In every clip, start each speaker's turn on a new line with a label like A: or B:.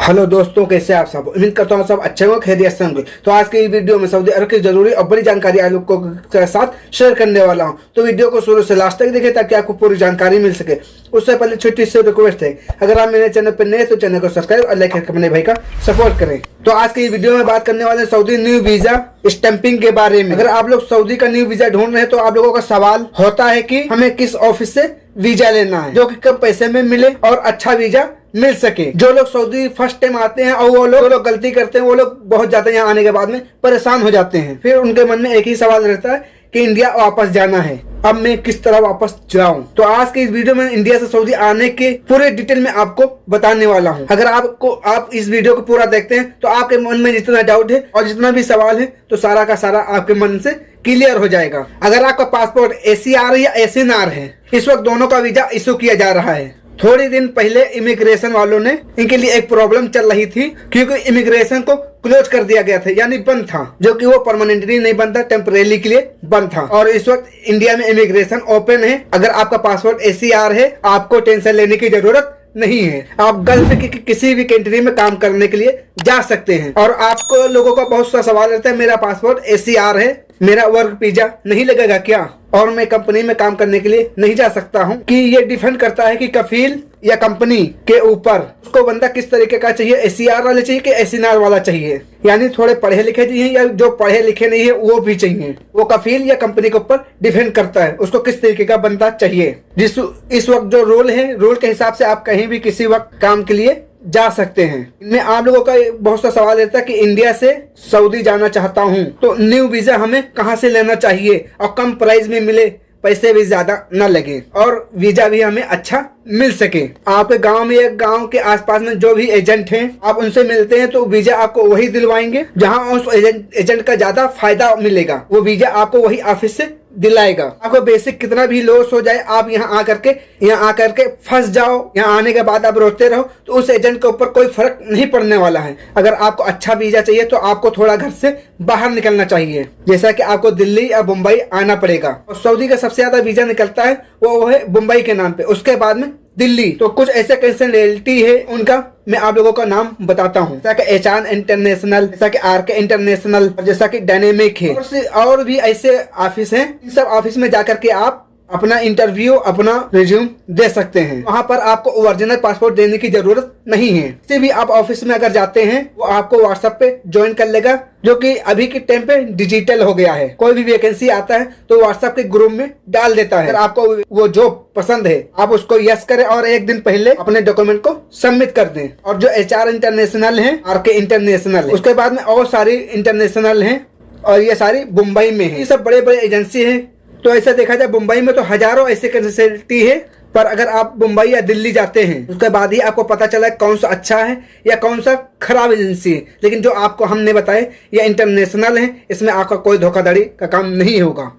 A: Hello दोस्तों, कैसे आप सब। उम्मीद करता हूँ सब अच्छे होंगे, खैरियत से होंगे। तो आज की वीडियो में सऊदी अरब की जरूरी और बड़ी जानकारी आप लोगों के साथ शेयर करने वाला हूँ। तो वीडियो को शुरू से लास्ट तक देखें ताकि आपको पूरी जानकारी मिल सके। उससे पहले छोटी सी रिक्वेस्ट है, अगर आप मेरे चैनल पर नए तो चैनल को सब्सक्राइब और लाइक करके अपने भाई का सपोर्ट करें। तो आज की वीडियो में बात करने वाले हैं सऊदी न्यू वीजा स्टैंपिंग के बारे में। अगर आप लोग सऊदी का न्यू वीजा ढूंढ रहे हैं तो आप लोगों का सवाल होता है कि हमें किस ऑफिस से वीजा लेना है जो कि कम पैसे में मिले और अच्छा वीजा मिल सके। जो लोग सऊदी फर्स्ट टाइम आते हैं और वो लोग गलती करते हैं, वो लोग बहुत ज्यादा यहाँ आने के बाद में परेशान हो जाते हैं। फिर उनके मन में एक ही सवाल रहता है कि इंडिया वापस जाना है, अब मैं किस तरह वापस जाऊं। तो आज की इस वीडियो में इंडिया से सऊदी आने के पूरे डिटेल में आपको बताने वाला हूं। अगर आप इस वीडियो को पूरा देखते हैं तो आपके मन में जितना डाउट है और जितना भी सवाल है तो सारा का सारा आपके मन से क्लियर हो जाएगा। अगर आपका पासपोर्ट ACR या ACNR है, इस वक्त दोनों का वीजा इशू किया जा रहा है। थोड़ी दिन पहले इमिग्रेशन वालों ने इनके लिए एक प्रॉब्लम चल रही थी क्योंकि इमिग्रेशन को क्लोज कर दिया गया था, यानी बंद था, जो कि वो परमानेंटली नहीं बंद था, टेम्परेरी के लिए बंद था। और इस वक्त इंडिया में इमिग्रेशन ओपन है। अगर आपका पासपोर्ट ACR है, आपको टेंशन लेने की जरूरत नहीं है। आप गल्फ की किसी भी कंट्री में काम करने के लिए जा सकते हैं। और आपको लोगों का बहुत सा सवाल रहता है, मेरा पासपोर्ट ACR है, मेरा वर्क वीजा नहीं लगेगा क्या, और मैं कंपनी में काम करने के लिए नहीं जा सकता हूं। कि ये डिपेंड करता है कि कफील या कंपनी के ऊपर उसको बंदा किस तरीके का चाहिए, ACR वाला चाहिए कि ACNR वाला चाहिए। यानी थोड़े पढ़े लिखे चाहिए या जो पढ़े लिखे नहीं है वो भी चाहिए। वो कफील या कंपनी के ऊपर डिपेंड करता है उसको किस तरीके का बंदा चाहिए। इस वक्त जो रूल है, रूल के हिसाब से आप कहीं भी किसी वक्त काम के लिए जा सकते हैं। इनमें आप लोगों का बहुत सा सवाल रहता है कि इंडिया से सऊदी जाना चाहता हूं तो न्यू वीजा हमें कहां से लेना चाहिए और कम प्राइस में मिले, पैसे भी ज्यादा न लगे और वीजा भी हमें अच्छा मिल सके। आपके गांव में या गांव के आसपास में जो भी एजेंट हैं, आप उनसे मिलते हैं तो वीजा आपको वही दिलवाएंगे जहां उस एजेंट का ज्यादा फायदा मिलेगा। वो वीजा आपको वही ऑफिस से दिलाएगा। आपको बेसिक कितना भी लॉस हो जाए, आप यहाँ आकर के फंस जाओ, यहाँ आने के बाद आप रोते रहो तो उस एजेंट के ऊपर कोई फर्क नहीं पड़ने वाला है। अगर आपको अच्छा वीजा चाहिए तो आपको थोड़ा घर से बाहर निकलना चाहिए, जैसा कि आपको दिल्ली या मुंबई आना पड़ेगा। और सऊदी का सबसे ज्यादा वीजा निकलता है वो है मुंबई के नाम पे, उसके बाद में दिल्ली। तो कुछ ऐसे कैंसिलिटी है, उनका मैं आप लोगों का नाम बताता हूँ, जैसा कि HR इंटरनेशनल, जैसा कि RK इंटरनेशनल, जैसा कि डायनेमिक है और भी ऐसे ऑफिस हैं। इन सब ऑफिस में जाकर के आप अपना इंटरव्यू, अपना रिज्यूम दे सकते हैं। वहाँ पर आपको ओरिजिनल पासपोर्ट देने की जरूरत नहीं है। किसी भी आप ऑफिस में अगर जाते हैं वो आपको व्हाट्सएप पे ज्वाइन कर लेगा, जो कि अभी के टाइम पे डिजिटल हो गया है। कोई भी वैकेंसी आता है तो व्हाट्सएप के ग्रुप में डाल देता है। अगर आपको वो जॉब पसंद है आप उसको यस करें और एक दिन पहले अपने डॉक्यूमेंट को सबमिट कर दें। और जो HR इंटरनेशनल है, RK इंटरनेशनल है, उसके बाद में और सारी इंटरनेशनल है और ये सारी मुंबई में है। ये सब बड़े बड़े एजेंसी है। तो ऐसा देखा जाए मुंबई में तो हजारों ऐसे फैसिलिटी है, पर अगर आप मुंबई या दिल्ली जाते हैं उसके बाद ही आपको पता चला कौन सा अच्छा है या कौन सा खराब एजेंसी है। लेकिन जो आपको हमने बताए ये इंटरनेशनल है, इसमें आपका कोई धोखाधड़ी का काम नहीं होगा।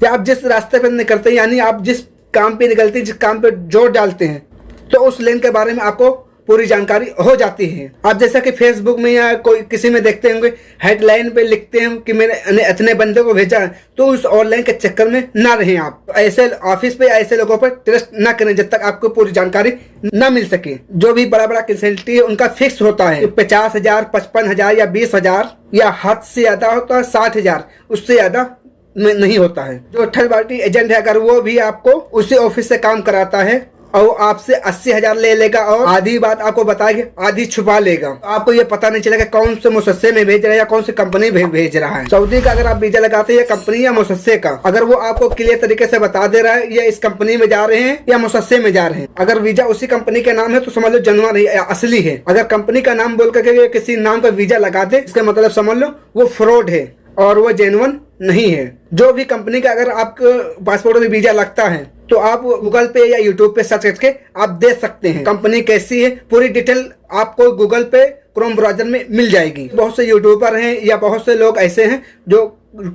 A: या आप जिस रास्ते पर निकलते हैं, यानी आप जिस काम पे निकलते हैं, जिस काम पे जोर डालते हैं, तो उस लेन के बारे में आपको पूरी जानकारी हो जाती है। आप जैसा कि फेसबुक में या कोई किसी में देखते होंगे, हेडलाइन पे लिखते हैं कि मैंने इतने बंदे को भेजा है, तो उस ऑनलाइन के चक्कर में ना रहें। आप ऐसे ऑफिस पे ऐसे लोगों पर ट्रस्ट ना करें जब तक आपको पूरी जानकारी ना मिल सके। जो भी बड़ा बड़ा कंसल्टेंसी है उनका फिक्स होता है 50,000, 55,000 या 20,000, या हद से ज्यादा होता है 60,000, उससे ज्यादा नहीं होता है। जो थर्ड पार्टी एजेंट है, अगर वो भी आपको उसी ऑफिस से काम कराता है और आपसे 80,000 ले लेगा और आधी बात आपको बताएगा, आधी छुपा लेगा, तो आपको ये पता नहीं चलेगा कौन से मुसस्से में भेज रहा है या कौन सी कंपनी भेज रहा है। सऊदी का अगर आप वीजा लगाते हैं या कंपनी या मुसस्से का, अगर वो आपको क्लियर तरीके से बता दे रहा है ये इस कंपनी में जा रहे हैं या मुसस्से में जा रहे हैं, अगर वीजा उसी कंपनी के नाम है तो समझ लो जनवन है, असली है। अगर कंपनी का नाम बोल करके किसी नाम का वीजा लगा दे, इसका मतलब समझ लो वो फ्रॉड है और वो जेन्युइन नहीं है। जो भी कंपनी का अगर आपको पासपोर्ट में वीजा लगता है तो आप गूगल पे या यूट्यूब पे सर्च करके आप देख सकते हैं कंपनी कैसी है। पूरी डिटेल आपको गूगल पे, क्रोम ब्राउजर में मिल जाएगी। बहुत से यूट्यूबर हैं या बहुत से लोग ऐसे हैं जो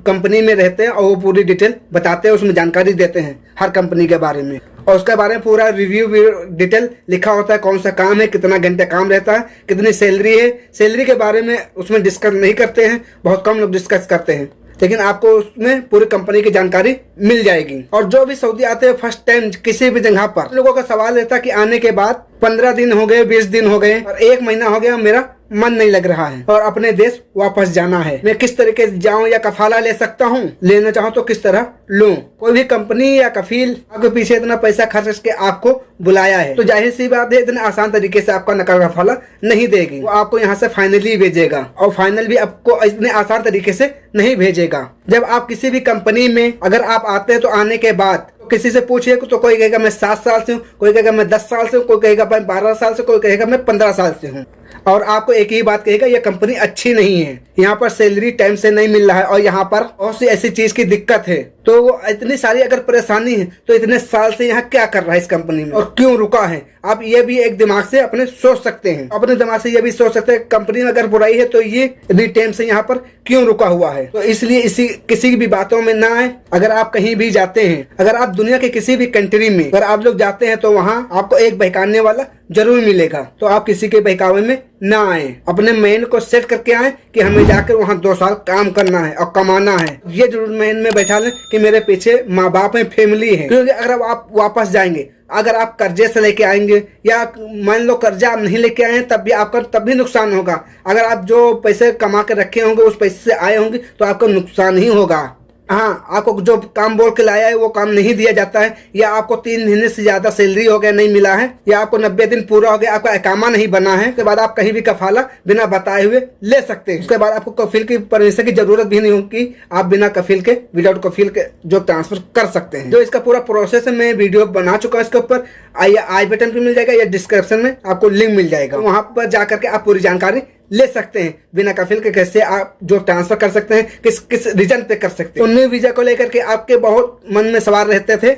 A: कंपनी में रहते हैं और वो पूरी डिटेल बताते हैं, उसमें जानकारी देते हैं हर कंपनी के बारे में, और उसके बारे में पूरा रिव्यू डिटेल लिखा होता है। कौन सा काम है, कितना घंटे काम रहता है, कितनी सैलरी है। सैलरी के बारे में उसमें डिस्कस नहीं करते हैं, बहुत कम लोग डिस्कस करते हैं। लेकिन आपको उसमें पूरी कंपनी की जानकारी मिल जाएगी। और जो भी सऊदी आते हैं फर्स्ट टाइम किसी भी जगह पर, लोगों का सवाल रहता है कि आने के बाद 15 दिन हो गए, 20 दिन हो गए और 1 महीना हो गया, मेरा मन नहीं लग रहा है और अपने देश वापस जाना है, मैं किस तरीके से जाऊं या कफाला ले सकता हूं, लेना चाहूं तो किस तरह लूं। कोई भी कंपनी या कफील आपके पीछे इतना पैसा खर्च करके आपको बुलाया है तो जाहिर सी बात है इतने आसान तरीके से आपका नकल कफाला नहीं देगी। वो आपको यहाँ से फाइनली भेजेगा और फाइनल भी आपको इतने आसान तरीके से नहीं भेजेगा। जब आप किसी भी कंपनी में अगर आप आते हैं तो आने के बाद किसी से पूछिए तो कोई कहेगा मैं 7 साल से हूँ, कोई कहेगा मैं 10 साल से हूँ, कोई कहेगा मैं 12 साल से, कोई कहेगा मैं 15 साल से हूँ और आपको एक ही बात कहेगा ये कंपनी अच्छी नहीं है, यहाँ पर सैलरी टाइम से नहीं मिल रहा है और यहाँ पर बहुत सी ऐसी चीज की दिक्कत है। तो वो इतनी सारी अगर परेशानी है तो इतने साल से यहाँ क्या कर रहा है इस कंपनी में और क्यों रुका है, आप ये भी एक दिमाग से अपने सोच सकते हैं। अपने दिमाग से ये भी सोच सकते हैं कंपनी में अगर बुराई है तो ये इतनी टाइम से यहाँ पर क्यों रुका हुआ है। तो इसलिए किसी भी बातों में ना आए। अगर आप कहीं भी जाते हैं, अगर आप दुनिया के किसी भी कंट्री में अगर आप लोग जाते हैं तो वहाँ आपको एक बहकाने वाला जरूर मिलेगा। तो आप किसी के बहकावे में ना आए, अपने माइंड को सेट करके आए कि हमें जाकर वहाँ 2 साल काम करना है और कमाना है। ये जरूर माइंड में बैठा लें कि मेरे पीछे माँ बाप है, फैमिली है। क्योंकि अगर आप वापस जाएंगे, अगर आप कर्जे से लेके आएंगे या मान लो कर्जा आप नहीं लेके आए तब भी आपका तब भी नुकसान होगा। अगर आप जो पैसे कमा के रखे होंगे उस पैसे से आए होंगे तो आपका नुकसान ही होगा। हाँ, आपको जो काम बोल के लाया है वो काम नहीं दिया जाता है, या आपको 3 महीने से ज्यादा सैलरी हो गया नहीं मिला है, या आपको 90 दिन पूरा हो गया आपका इकामा नहीं बना है, उसके बाद आप कहीं भी कफाला बिना बताए हुए ले सकते हैं। उसके बाद आपको कफील की परमिशन की जरूरत भी नहीं होगी, आप बिना कफील के विदाउट कफील के जो ट्रांसफर कर सकते हैं। जो इसका पूरा प्रोसेस है मैं वीडियो बना चुका हूँ, इसके ऊपर आई बटन पे मिल जाएगा या डिस्क्रिप्शन में आपको लिंक मिल जाएगा, वहां पर जाकर के आप पूरी जानकारी ले सकते हैं। बिना कफील के कैसे आप जो ट्रांसफर कर सकते हैं, किस रीजन पे कर सकते हैं। तो न्यू वीजा को लेकर के आपके बहुत मन में सवाल रहते थे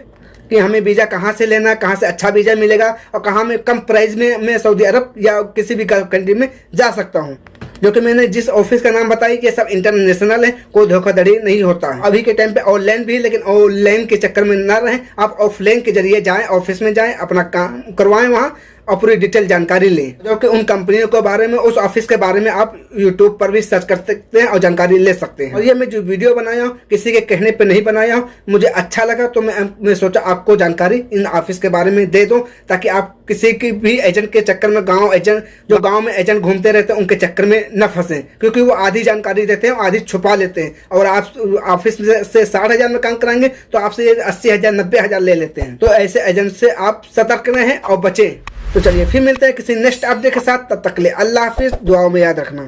A: कि हमें वीजा कहाँ से लेना, कहाँ से अच्छा वीजा मिलेगा और कहाँ में कम प्राइस में मैं सऊदी अरब या किसी भी कंट्री में जा सकता हूँ। जो कि मैंने जिस ऑफिस का नाम बताया कि सब इंटरनेशनल है, कोई धोखाधड़ी नहीं होता है। अभी के टाइम पे ऑनलाइन भी, लेकिन ऑनलाइन के चक्कर में ना रहें, आप ऑफलाइन के जरिए जाएं, ऑफिस में जाएं, अपना काम करवाएं वहाँ और पूरी डिटेल जानकारी लें। जो कि उन कंपनियों के बारे में, उस ऑफिस के बारे में आप यूट्यूब पर भी सर्च कर सकते हैं और जानकारी ले सकते हैं। और ये मैं जो वीडियो बनाया हूँ किसी के कहने पे नहीं बनाया हूँ, मुझे अच्छा लगा तो मैं सोचा आपको जानकारी इन ऑफिस के बारे में दे दूं, ताकि आप किसी की भी एजेंट के चक्कर में जो गाँव में एजेंट घूमते रहते हैं उनके चक्कर में न फंसे, क्योंकि वो आधी जानकारी देते हैं आधी छुपा लेते हैं। और आप ऑफिस से 60,000 में काम कराएंगे तो आपसे 80,000 90,000 ले लेते हैं। तो ऐसे एजेंट से आप सतर्क रहें और बचें। तो चलिए फिर मिलते हैं किसी नेक्स्ट अपडेट के साथ, तब तक के लिए अल्लाह हाफिज, दुआओं में याद रखना।